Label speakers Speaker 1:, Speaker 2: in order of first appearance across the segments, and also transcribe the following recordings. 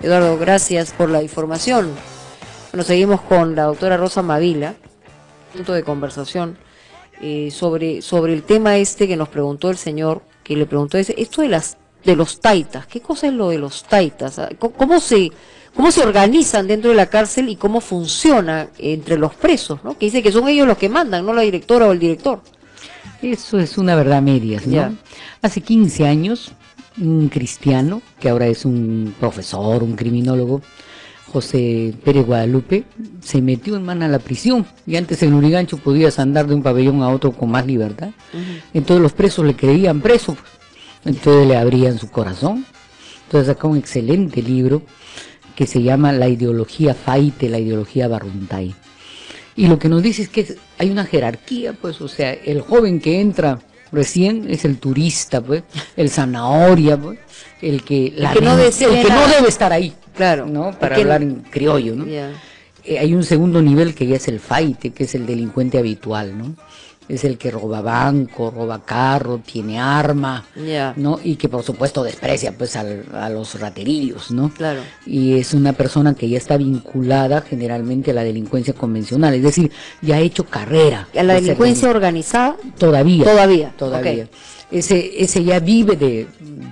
Speaker 1: Eduardo, gracias por la información. Bueno, seguimos con la doctora Rosa Mavila, punto de conversación sobre el tema este que nos preguntó el señor, que le preguntó esto de los taitas. ¿Qué cosa es lo de los taitas? ¿Cómo se organizan dentro de la cárcel y cómo funciona entre los presos, ¿no? Que dice que son ellos los que mandan, no la directora o el director.
Speaker 2: Eso es una verdad a medias, ¿no?
Speaker 1: Ya.
Speaker 2: Hace 15 años, un cristiano, que ahora es un profesor, un criminólogo, José Pérez Guadalupe, se metió en a la prisión, y antes en Lurigancho podías andar de un pabellón a otro con más libertad. Entonces los presos le creían preso, entonces le abrían su corazón. Entonces sacó un excelente libro que se llama La ideología Faite, la ideología Barruntay. Y lo que nos dice es que hay una jerarquía, pues, o sea, el joven que entra recién es el turista, pues, el zanahoria, pues, el que no debe estar ahí,
Speaker 1: claro,
Speaker 2: ¿no? Para hablar en criollo, ¿no?
Speaker 1: Yeah.
Speaker 2: Hay un segundo nivel que ya es el faite, que es el delincuente habitual, ¿no? Es el que roba banco, roba carro, tiene arma, ¿no? Y que por supuesto desprecia pues a los raterillos, ¿no?
Speaker 1: Claro.
Speaker 2: Y es una persona que ya está vinculada generalmente a la delincuencia convencional, es decir, ya ha hecho carrera.
Speaker 1: ¿A la delincuencia organizada?
Speaker 2: Todavía.
Speaker 1: Okay.
Speaker 2: Ese ya vive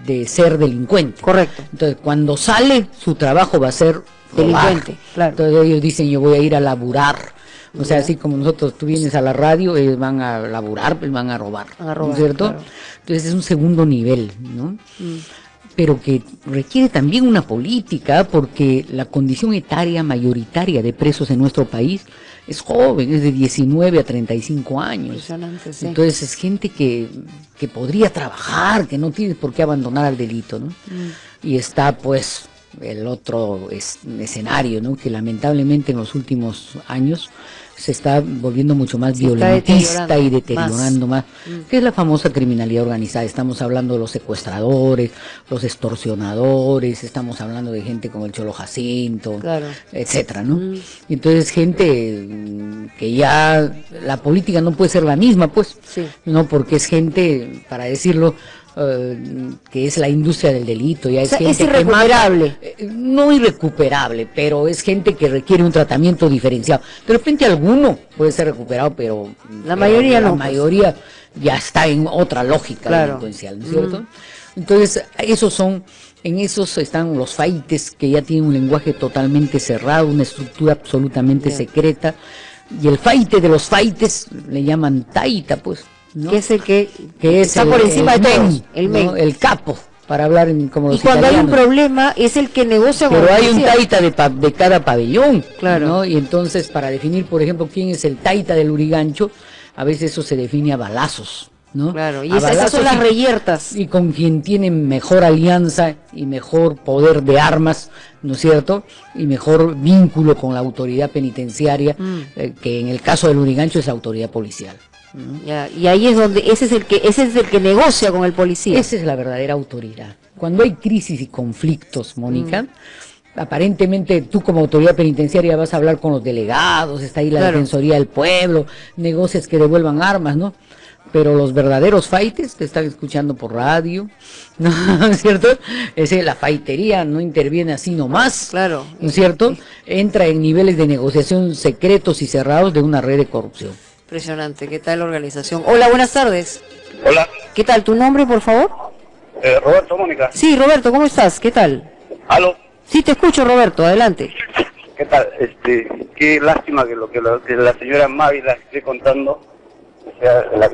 Speaker 2: de ser delincuente.
Speaker 1: Correcto.
Speaker 2: Entonces, cuando sale, su trabajo va a ser
Speaker 1: delincuente, claro.
Speaker 2: Entonces ellos dicen, yo voy a ir a laburar. O sea, así como nosotros, tú vienes a la radio, ellos van a laburar, pues van a robar, ¿no es cierto?
Speaker 1: Claro.
Speaker 2: Entonces es un segundo nivel, ¿no? Pero que requiere también una política, porque la condición etaria mayoritaria de presos en nuestro país es joven, es de 19 a 35 años.
Speaker 1: Sí.
Speaker 2: Entonces es gente que podría trabajar, que no tiene por qué abandonar al delito, ¿no? Y está pues el otro escenario, ¿no? Que lamentablemente en los últimos años se está volviendo mucho más violentista y deteriorando más, que es la famosa criminalidad organizada. Estamos hablando de los secuestradores, los extorsionadores, estamos hablando de gente como el Cholo Jacinto,
Speaker 1: claro,
Speaker 2: etcétera, ¿no? Entonces gente que ya la política no puede ser la misma, pues, no, porque es gente, para decirlo, que es la industria del delito, ya es gente
Speaker 1: es irrecuperable.
Speaker 2: No irrecuperable, pero es gente que requiere un tratamiento diferenciado. De repente alguno puede ser recuperado, pero
Speaker 1: la mayoría no.
Speaker 2: La mayoría ya está en otra lógica delincuencial, ¿no es cierto? Entonces, en esos están los faites, que ya tienen un lenguaje totalmente cerrado, una estructura absolutamente secreta, y el faite de los faites le llaman taita, pues, ¿no?
Speaker 1: Que es el que está por encima de todos,
Speaker 2: el capo, para hablar como los italianos.
Speaker 1: Y cuando hay un problema es el que negocia con
Speaker 2: la policía. Pero hay un taita de cada pabellón,
Speaker 1: claro,
Speaker 2: ¿no? Y entonces para definir, por ejemplo, quién es el taita del Lurigancho, a veces eso se define a balazos, ¿no?
Speaker 1: Claro, y esas son las reyertas.
Speaker 2: Y con quien tiene mejor alianza y mejor poder de armas, ¿no es cierto? Y mejor vínculo con la autoridad penitenciaria, que en el caso del Lurigancho es la autoridad policial.
Speaker 1: Ya, y ahí es donde ese es el que negocia con el policía.
Speaker 2: Esa es la verdadera autoridad. Cuando hay crisis y conflictos, Mónica, aparentemente tú como autoridad penitenciaria vas a hablar con los delegados, está ahí la Defensoría del Pueblo, negocias que devuelvan armas, ¿no? Pero los verdaderos faites te están escuchando por radio, ¿no es cierto? La faitería no interviene así nomás,
Speaker 1: claro,
Speaker 2: ¿no es cierto? Entra en niveles de negociación secretos y cerrados de una red de corrupción.
Speaker 1: Impresionante. ¿Qué tal la organización? Hola, buenas tardes.
Speaker 3: Hola.
Speaker 1: ¿Qué tal? ¿Tu nombre, por favor?
Speaker 3: Roberto, Mónica.
Speaker 1: Sí, Roberto, ¿cómo estás? ¿Qué tal?
Speaker 3: ¿Aló?
Speaker 1: Sí, te escucho, Roberto, adelante.
Speaker 3: ¿Qué tal? Qué lástima que lo que la señora Mávila esté contando, o sea, la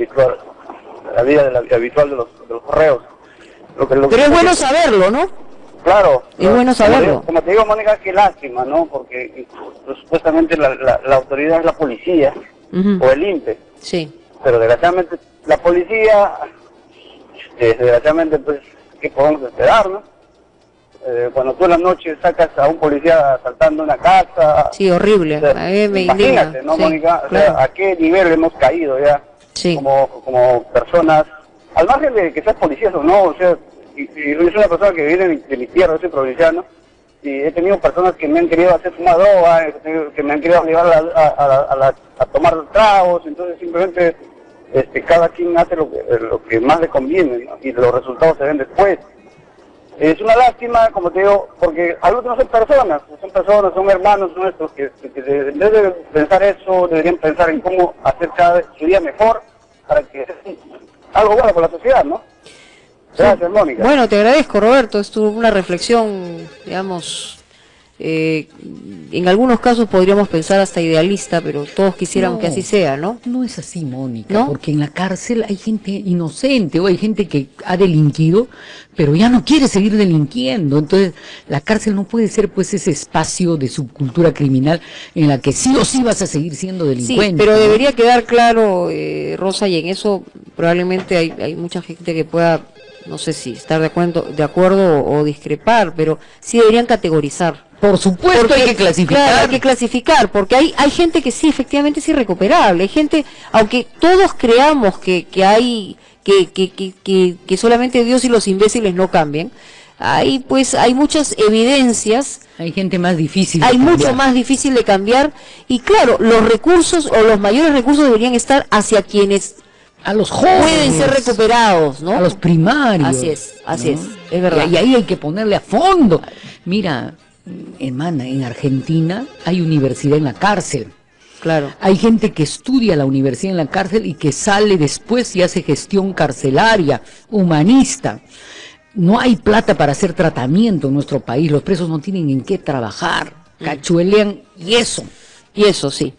Speaker 3: vida habitual de los correos.
Speaker 1: Pero es bueno saberlo, ¿no?
Speaker 3: Claro.
Speaker 1: Es bueno saberlo.
Speaker 3: Como te digo, Mónica, qué lástima, ¿no? Porque supuestamente la autoridad es la policía, o el INPE.
Speaker 1: Sí.
Speaker 3: Pero desgraciadamente la policía, desgraciadamente, pues, ¿qué podemos esperar, no? Cuando tú en la noche sacas a un policía asaltando una casa...
Speaker 1: Sí, horrible.
Speaker 3: O sea, imagínate, ¿no, Mónica? O sea, ¿a qué nivel hemos caído ya?
Speaker 1: Sí.
Speaker 3: Como personas, al margen de que seas policía o no, o sea, y yo soy una persona que viene de mi tierra, yo soy provinciano, y he tenido personas que me han querido hacer fumar droga, que me han querido obligar a tomar tragos, entonces simplemente cada quien hace lo que más le conviene, ¿no? Y los resultados se ven después. Es una lástima, como te digo, porque algunos no son personas, son hermanos nuestros que en vez de pensar eso, deberían pensar en cómo hacer cada vez su día mejor para que sea algo bueno para la sociedad, ¿no? Gracias, Mónica.
Speaker 1: Bueno, te agradezco, Roberto. Es una reflexión, digamos, en algunos casos podríamos pensar hasta idealista, pero todos quisiéramos que así sea, ¿no?
Speaker 2: No es así, Mónica,
Speaker 1: ¿No?
Speaker 2: porque en la cárcel hay gente inocente o hay gente que ha delinquido, pero ya no quiere seguir delinquiendo. Entonces, la cárcel no puede ser pues ese espacio de subcultura criminal en la que sí o sí vas a seguir siendo delincuente.
Speaker 1: Sí, pero
Speaker 2: ¿no?
Speaker 1: debería quedar claro, Rosa, y en eso probablemente hay mucha gente que pueda, no sé si estar de acuerdo o discrepar, pero sí deberían categorizar.
Speaker 2: Por supuesto,
Speaker 1: Porque,
Speaker 2: hay que clasificar.
Speaker 1: claro, hay que clasificar, porque hay gente que sí, efectivamente es irrecuperable. Hay gente, aunque todos creamos que hay, que solamente Dios y los imbéciles no cambian, hay muchas evidencias.
Speaker 2: Hay gente más difícil.
Speaker 1: Hay
Speaker 2: de
Speaker 1: mucho
Speaker 2: cambiar.
Speaker 1: más difícil de cambiar, y claro, los recursos o los mayores recursos deberían estar hacia quienes
Speaker 2: A los jóvenes.
Speaker 1: pueden ser recuperados, ¿no?
Speaker 2: A los primarios.
Speaker 1: Así es
Speaker 2: ¿no?
Speaker 1: verdad.
Speaker 2: Y ahí hay que ponerle a fondo. Mira, hermana, en Argentina hay universidad en la cárcel.
Speaker 1: Claro.
Speaker 2: Hay gente que estudia la universidad en la cárcel y que sale después y hace gestión carcelaria, humanista. No hay plata para hacer tratamiento en nuestro país. Los presos no tienen en qué trabajar. Cachuelean y eso.
Speaker 1: Y eso sí.